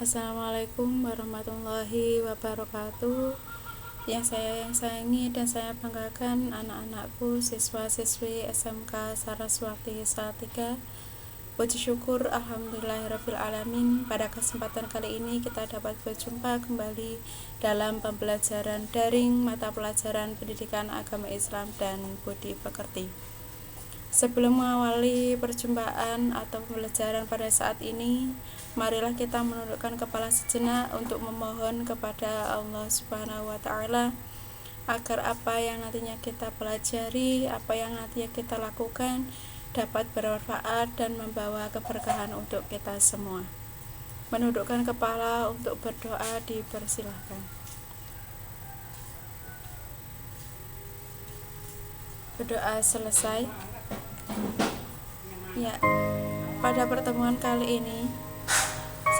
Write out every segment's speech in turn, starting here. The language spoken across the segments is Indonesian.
Assalamualaikum warahmatullahi wabarakatuh. Yang saya sayangi dan saya banggakan anak-anakku, siswa-siswi SMK Saraswati Salatiga. Puji syukur alhamdulillahirabbil alamin, pada kesempatan kali ini kita dapat berjumpa kembali dalam pembelajaran daring mata pelajaran Pendidikan Agama Islam dan Budi Pekerti. Sebelum mengawali perjumpaan atau pembelajaran pada saat ini, marilah kita menundukkan kepala sejenak untuk memohon kepada Allah Subhanahu wa Ta'ala agar apa yang nantinya kita pelajari, apa yang nantinya kita lakukan dapat bermanfaat dan membawa keberkahan untuk kita semua. Menundukkan kepala untuk berdoa dipersilahkan. Berdoa selesai. Ya, pada pertemuan kali ini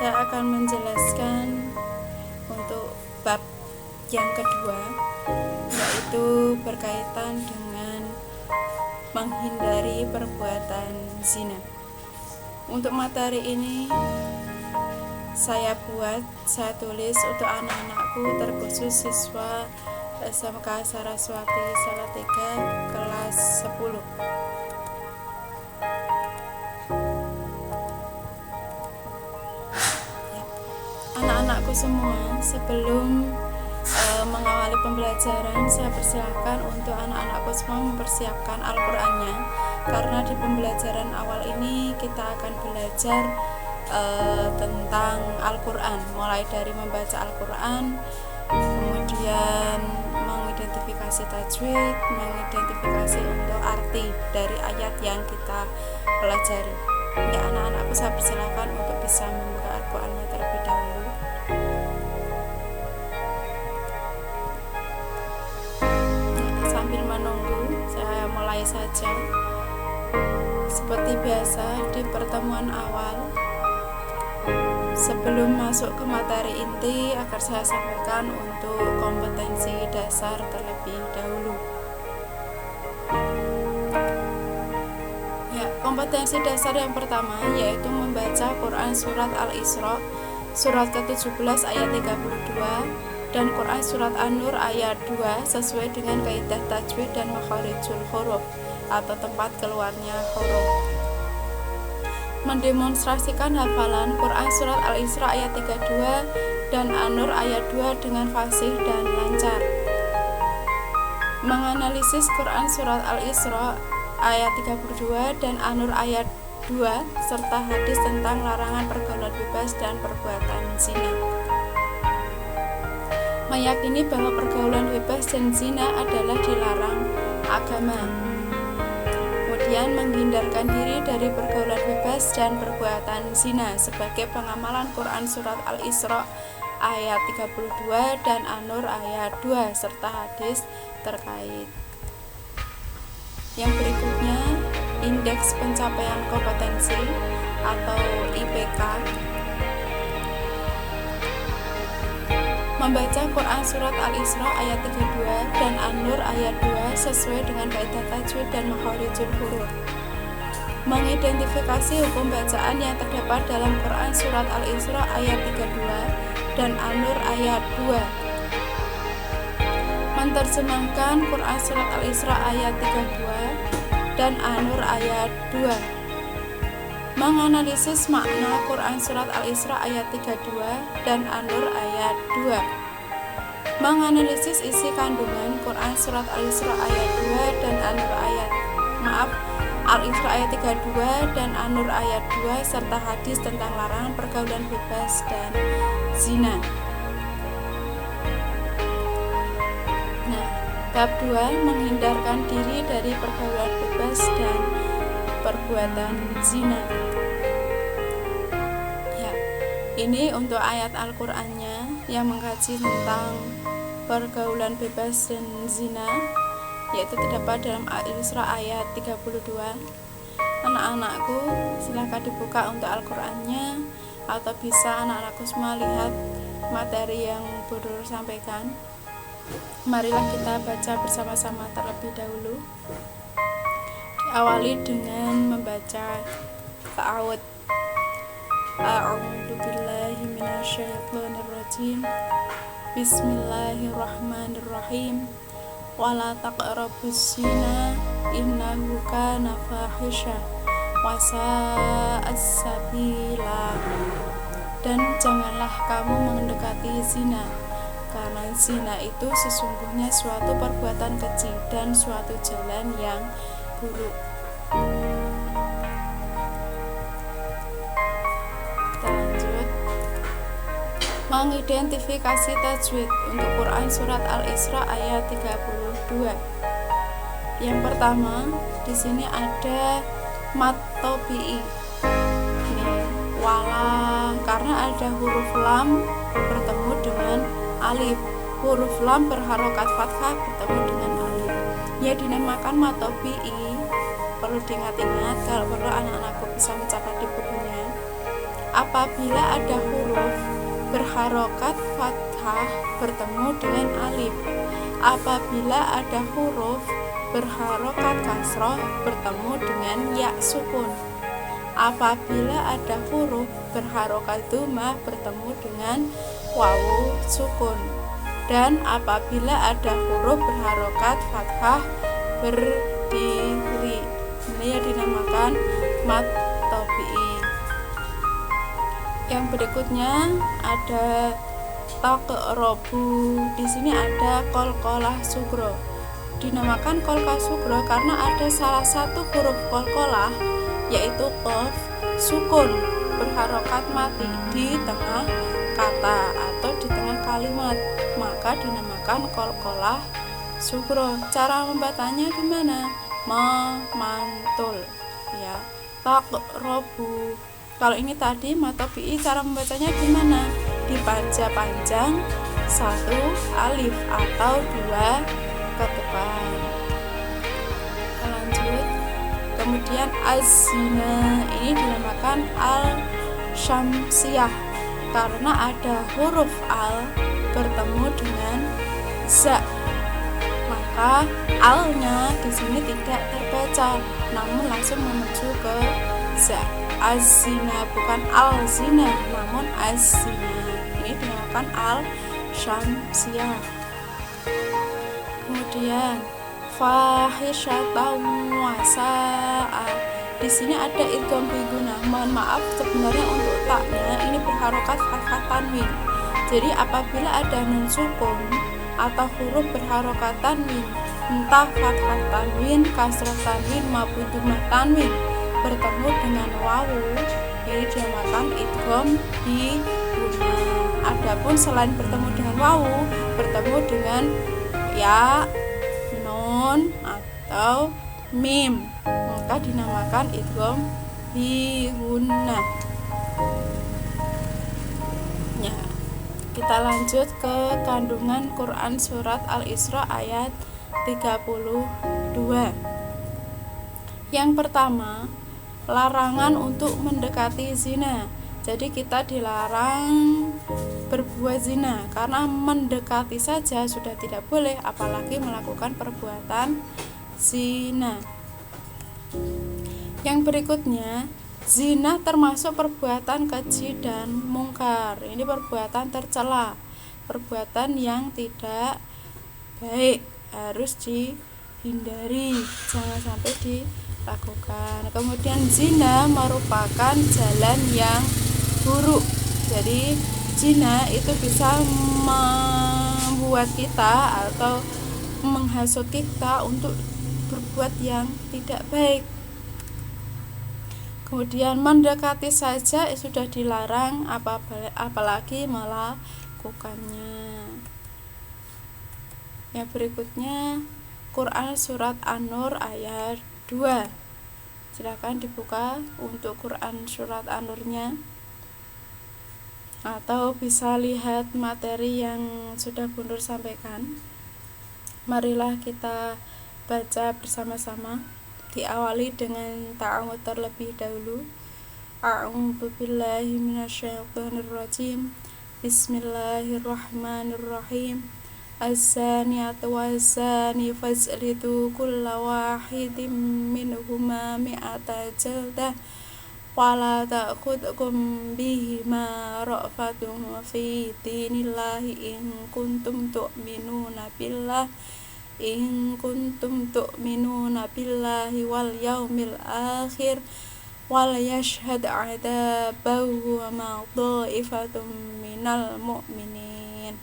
saya akan menjelaskan untuk bab yang kedua, yaitu berkaitan dengan menghindari perbuatan zina. Untuk materi ini saya tulis untuk anak-anakku, terkhusus siswa SMK Saraswati Salatiga kelas 10. Anak-anakku semua, sebelum mengawali pembelajaran, saya persilahkan untuk anak-anakku semua mempersiapkan Al-Qur'annya, karena di pembelajaran awal ini kita akan belajar tentang Al-Qur'an, mulai dari membaca Al-Qur'an, kemudian mengidentifikasi tajwid, mengidentifikasi untuk arti dari ayat yang kita pelajari. Ya, anak-anakku saya persilahkan untuk bisa membuka Al-Qur'annya terlebih dahulu. Sambil menunggu, saya mulai saja. Seperti biasa di pertemuan awal, sebelum masuk ke materi inti, akan saya sampaikan untuk kompetensi dasar terlebih dahulu. Ya, kompetensi dasar yang pertama yaitu membaca Quran Surat Al-Isra surat ke-17 ayat 32 dan Quran Surat An-Nur ayat 2 sesuai dengan kaidah tajwid dan makharijul huruf atau tempat keluarnya huruf. Mendemonstrasikan hafalan Quran Surat Al-Isra ayat 32 dan An-Nur ayat 2 dengan fasih dan lancar. Menganalisis Quran Surat Al-Isra ayat 32 dan An-Nur ayat 2 serta hadis tentang larangan pergaulan bebas dan perbuatan zina. Meyakini bahwa pergaulan bebas dan zina adalah dilarang agama. Kemudian menghindarkan diri dari pergaulan bebas dan perbuatan zina sebagai pengamalan Quran Surat Al-Isra ayat 32 dan An-Nur ayat 2 serta hadis terkait. Yang berikutnya, indeks pencapaian kompetensi atau IPK. Membaca Quran Surat Al-Isra ayat 32 dan An-Nur ayat 2 sesuai dengan kaidah tajwid dan makharijul huruf. Mengidentifikasi hukum bacaan yang terdapat dalam Quran Surat Al-Isra ayat 32 dan An-Nur ayat 2. Menerjemahkan Quran Surat Al-Isra ayat 32 dan An-Nur ayat 2. Menganalisis makna Quran Surat Al-Isra ayat 32 dan An-Nur ayat 2. Menganalisis isi kandungan Quran Surat Al-Isra ayat 2 dan An-Nur Al-Isra ayat 32 dan An-Nur ayat 2 serta hadis tentang larangan pergaulan bebas dan zina. Bab 2, menghindarkan diri dari pergaulan bebas dan perbuatan zina. Ya, ini untuk ayat Al-Qur'annya yang mengkaji tentang pergaulan bebas dan zina, yaitu terdapat dalam Al-Isra ayat 32. Anak-anakku, silakan dibuka untuk Al-Qur'annya, atau bisa anak-anakku semua lihat materi yang Guru sampaikan. Marilah kita baca bersama-sama terlebih dahulu. Diawali dengan membaca ta'awud. A'udzu billahi minasyaitonir rajim. Bismillahirrahmanirrahim. Wala taqrabuz zina innahu kana fahisha wa sa'as sabila. Dan janganlah kamu mendekati zina, karena zina itu sesungguhnya suatu perbuatan keji dan suatu jalan yang buruk. Kita lanjut. Mengidentifikasi tajwid untuk Quran surat Al-Isra ayat 32. Yang pertama, di sini ada mat tobi'i. Ini wala, karena ada huruf lam bertemu dengan alif. Huruf lam berharokat fathah bertemu dengan alif. Ya dinamakan mat tobi'i. Perlu diingat-ingat kalau perlu anak-anakku bisa mencatat di bukunya. Apabila ada huruf berharokat fathah bertemu dengan alif. Apabila ada huruf berharokat kasroh bertemu dengan ya sukun. Apabila ada huruf berharokat dhammah bertemu dengan wawu sukun. Dan apabila ada huruf berharokat fathah berdiri, ini yang dinamakan mat tobi'i. Yang berikutnya ada taqrobu. Di sini ada qalqalah sugro. Dinamakan qalqalah sugro karena ada salah satu huruf qalqalah, yaitu qaf sukun berharokat mati di tengah kata atau di tengah kalimat, maka dinamakan qalqalah sugro. Cara membacanya gimana? Mantul ya. Taqrobu. Kalau ini tadi mat tobi'i, cara membacanya gimana? Dibaca panjang satu alif atau dua ke depan. Lanjut. Kemudian az-zina, ini dinamakan al-syamsiyah karena ada huruf al bertemu dengan za, maka al-nya di sini tidak terbaca, namun langsung menuju ke za. Az-zina, bukan al-zina, namun az-zina. Ini dinamakan al-syamsiyah. Kemudian fahisyatan wa sa'a. Di sini ada idgham biguna. Mohon maaf, sebenarnya untuk taknya ini berharokat fathah tanwin. Jadi apabila ada nun sukun atau huruf berharokat tanwin, entah fathah tanwin, kasrah tanwin maupun dhammah tanwin bertemu dengan wawu, ini dinamakan idgham biguna. Adapun selain bertemu dengan wawu, bertemu dengan ya, nun atau mim, maka dinamakan idgham biguna. Ya, kita lanjut ke kandungan Quran surat Al-Isra ayat 32. Yang pertama, larangan untuk mendekati zina. Jadi kita dilarang berbuat zina karena mendekati saja sudah tidak boleh, apalagi melakukan perbuatan zina. Yang berikutnya, zina termasuk perbuatan keji dan mungkar. Ini perbuatan tercela, perbuatan yang tidak baik, harus dihindari, jangan sampai dilakukan. Kemudian zina merupakan jalan yang buruk. Jadi zina itu bisa membuat kita atau menghasut kita untuk berbuat yang tidak baik. Kemudian mendekati saja sudah dilarang, apalagi melakukannya. Yang berikutnya Quran surat An-Nur ayat 2. Silakan dibuka untuk Quran surat An-Nurnya, atau bisa lihat materi yang sudah Bu Nur sampaikan. Marilah kita baca bersama-sama. Diawali dengan ta'awudz terlebih dahulu. A'udzu billahi minasyaitonir rajim. Bismillahirrahmanirrahim. Az-zaniyatu waz-zani fajlidu kulla wahidin minhuma mi'ata jaldah wala ta'khudhukum bihima ra'fatun fi dinillahi in kuntum tu'minuna billahi wal yaumil akhir wal yashhad 'adabahu ma dha'ifatum minal mu'minin.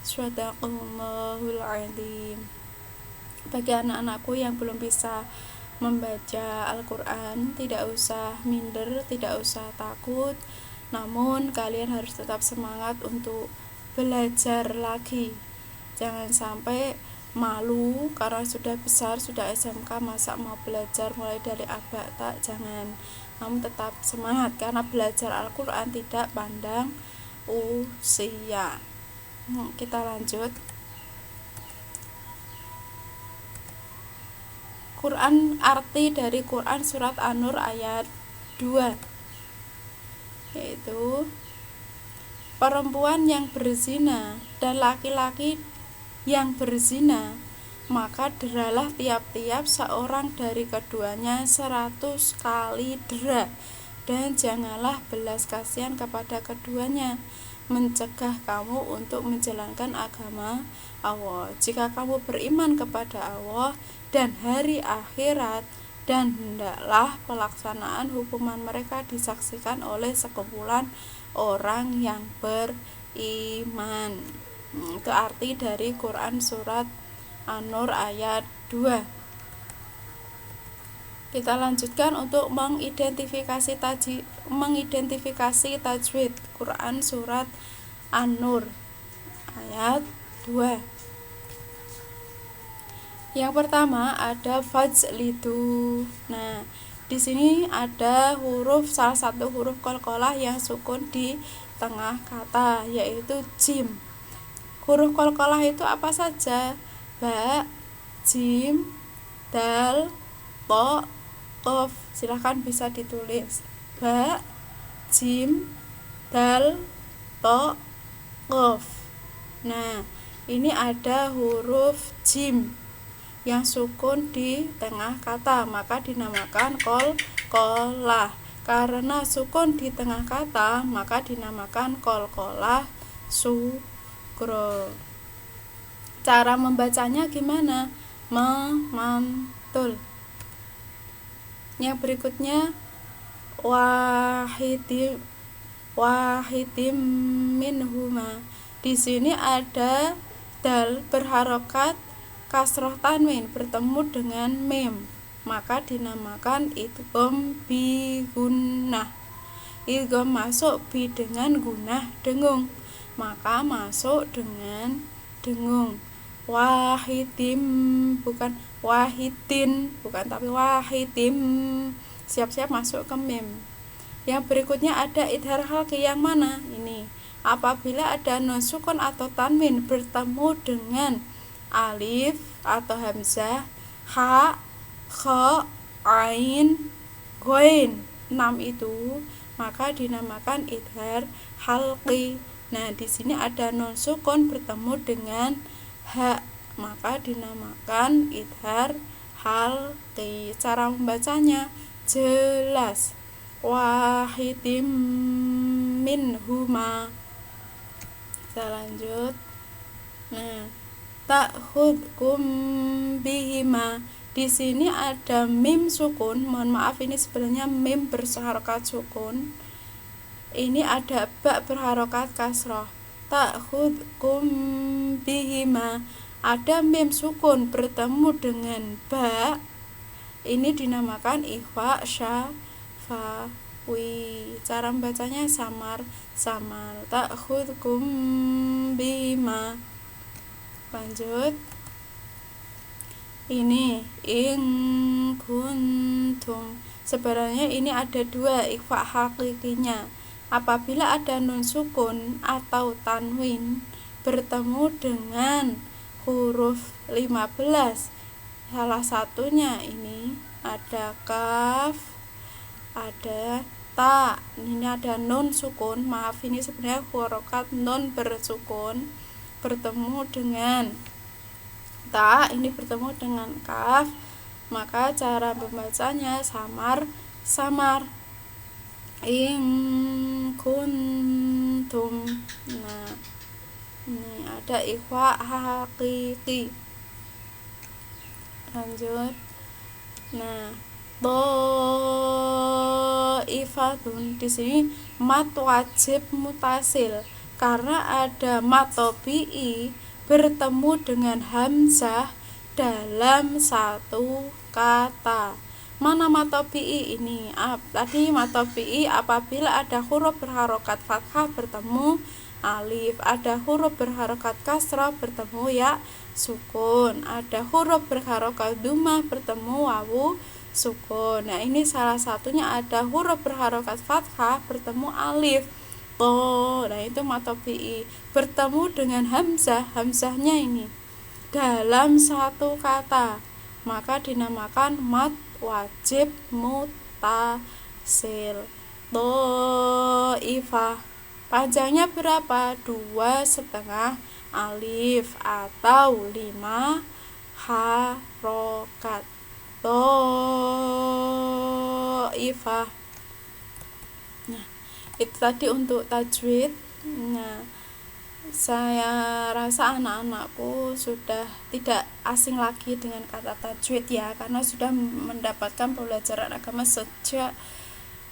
Shadaqallahul adzim. Bagi anak-anakku yang belum bisa membaca Al-Quran, tidak usah minder, tidak usah takut, namun kalian harus tetap semangat untuk belajar lagi. Jangan sampai malu karena sudah besar, sudah SMK, masa mau belajar mulai dari aba, tak, jangan. Namun tetap semangat karena belajar Al-Quran tidak pandang usia. Kita lanjut. Quran, arti dari Quran surat An-Nur ayat 2, yaitu perempuan yang berzina dan laki-laki yang berzina, maka deralah tiap-tiap seorang dari keduanya 100 kali dera, dan janganlah belas kasihan kepada keduanya, mencegah kamu untuk menjalankan agama Allah. Jika kamu beriman kepada Allah dan hari akhirat, dan hendaklah pelaksanaan hukuman mereka disaksikan oleh sekumpulan orang yang beriman. Itu arti dari Quran surat An-Nur ayat 2. Kita lanjutkan untuk mengidentifikasi tajwid Quran surat An-Nur ayat 2. Yang pertama ada fajlidu. Nah, di sini ada salah satu huruf qalqalah yang sukun di tengah kata, yaitu jim. Huruf qalqalah itu apa saja? Ba, jim, dal, to, qaf. Silahkan bisa ditulis. Ba, jim, dal, to, qaf. Nah, ini ada huruf jim yang sukun di tengah kata, maka dinamakan qalqalah. Karena sukun di tengah kata, maka dinamakan qalqalah sughra. Cara membacanya gimana? Memantul. Yang berikutnya wahidim minhuma. Di sini ada dal berharokat kasroh tanwin bertemu dengan mim, maka dinamakan idgham bi gunnah. Idgham masuk bi dengan gunnah dengung, maka masuk dengan dengung. Wahidim, bukan wahidin, tapi wahidim, siap-siap masuk ke mim. Yang berikutnya ada idhar halqi, yang mana? Ini apabila ada nun sukun atau tanwin bertemu dengan alif atau hamzah, ha, kha, ain, ghain, 6 itu, maka dinamakan idhar halqi. Nah, di sini ada nun sukun bertemu dengan ha, maka dinamakan idhar halqi. Cara membacanya jelas. Wahidim minhuma. Kita lanjut. Nah, ta'khudhukum bihima. Di sini ada mim sukun. Mohon maaf, ini sebenarnya mim berharokat sukun. Ini ada ba berharokat kasroh. Ta'khudhukum bihima. Ada mim sukun bertemu dengan ba. Ini dinamakan ikhfa syafawi. Cara membacanya samar. Ta'khudhukum bihima. Lanjut. Ini in kuntum. Sebenarnya ini ada 2 ikhfa hakikinya. Apabila ada nun sukun atau tanwin bertemu dengan huruf 15, salah satunya ini ada kaf, ada ta. Ini ada nun sukun. Maaf, ini sebenarnya harokat nun bersukun bertemu dengan ta, ini bertemu dengan kaf, maka cara membacanya samar. in kuntum. Nah, ini ada ikhfa hakiki. Lanjut. Nah, dhaifatun di sini mat wajib mutasil karena ada mat tabi'i bertemu dengan hamzah dalam satu kata. Mana mat tabi'i ini? Tadi mat tabi'i apabila ada huruf berharokat fathah bertemu alif, ada huruf berharokat kasrah bertemu ya sukun, ada huruf berharokat dhammah bertemu wawu sukun. Nah, ini salah satunya ada huruf berharokat fathah bertemu alif. Nah, itu mat tabi'i bertemu dengan hamzah, hamzahnya ini dalam satu kata, maka dinamakan mat wajib mutasil. Dhaifah panjangnya berapa? 2,5 alif atau 5 harokat. Dhaifah. Nah, itu tadi untuk tajwid. Nah, saya rasa anak-anakku sudah tidak asing lagi dengan kata tajwid ya, karena sudah mendapatkan pembelajaran agama sejak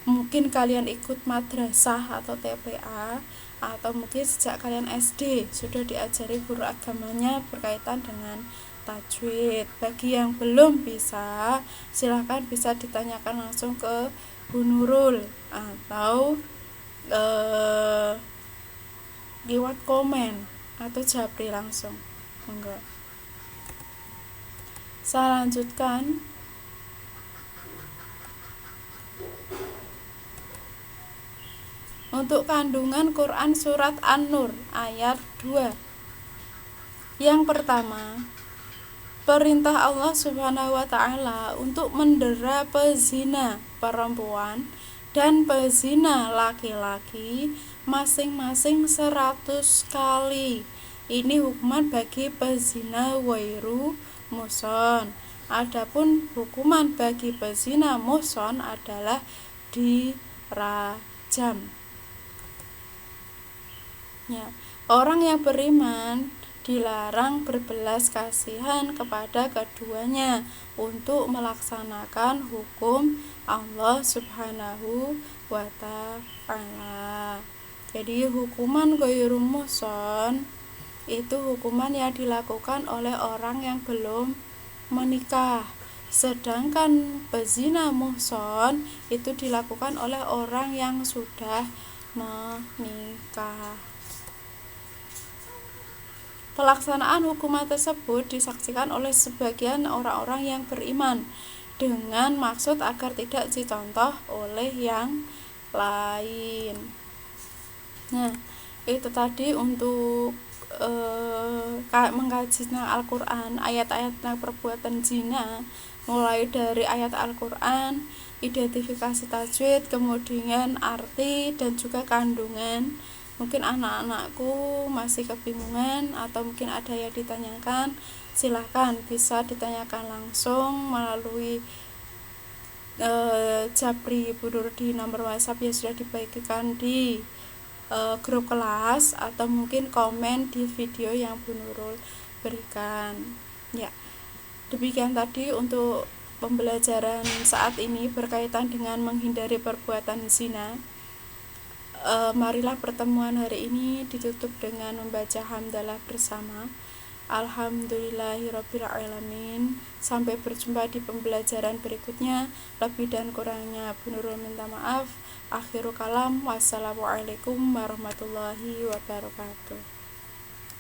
mungkin kalian ikut madrasah atau TPA, atau mungkin sejak kalian SD sudah diajari guru agamanya berkaitan dengan tajwid. Bagi yang belum bisa, silahkan bisa ditanyakan langsung ke Bu Nurul atau lewat komen atau japri langsung. Enggak. Saya lanjutkan. Untuk kandungan Quran surat An-Nur ayat 2. Yang pertama, perintah Allah Subhanahu wa ta'ala untuk mendera pezina perempuan dan pezina laki-laki masing-masing 100 kali. Ini hukuman bagi pezina wairu muhson. Adapun hukuman bagi pezina muhson adalah dirajam. Ya, orang yang beriman dilarang berbelas kasihan kepada keduanya untuk melaksanakan hukum Allah Subhanahu wa ta'ala. Jadi hukuman ghairu muhson itu hukuman yang dilakukan oleh orang yang belum menikah. Sedangkan pezina muhson itu dilakukan oleh orang yang sudah menikah. Pelaksanaan hukuman tersebut disaksikan oleh sebagian orang-orang yang beriman dengan maksud agar tidak dicontoh oleh yang lain. Nah, itu tadi untuk mengkaji tentang Al-Quran, ayat-ayat tentang perbuatan zina, mulai dari ayat Al-Quran, identifikasi tajwid, kemudian arti dan juga kandungan. Mungkin anak-anakku masih kebingungan atau mungkin ada yang ditanyakan, silahkan bisa ditanyakan langsung melalui japri Bu Nur di nomor WhatsApp yang sudah dibagikan di grup kelas, atau mungkin komen di video yang Bu Nurul berikan. Ya, demikian tadi untuk pembelajaran saat ini berkaitan dengan menghindari perbuatan zina. Marilah pertemuan hari ini ditutup dengan membaca hamdalah bersama. Alhamdulillahirabbil alamin. Sampai berjumpa di pembelajaran berikutnya. Lebih dan kurangnya Bu Nurul minta maaf. Akhirul kalam, wassalamualaikum warahmatullahi wabarakatuh.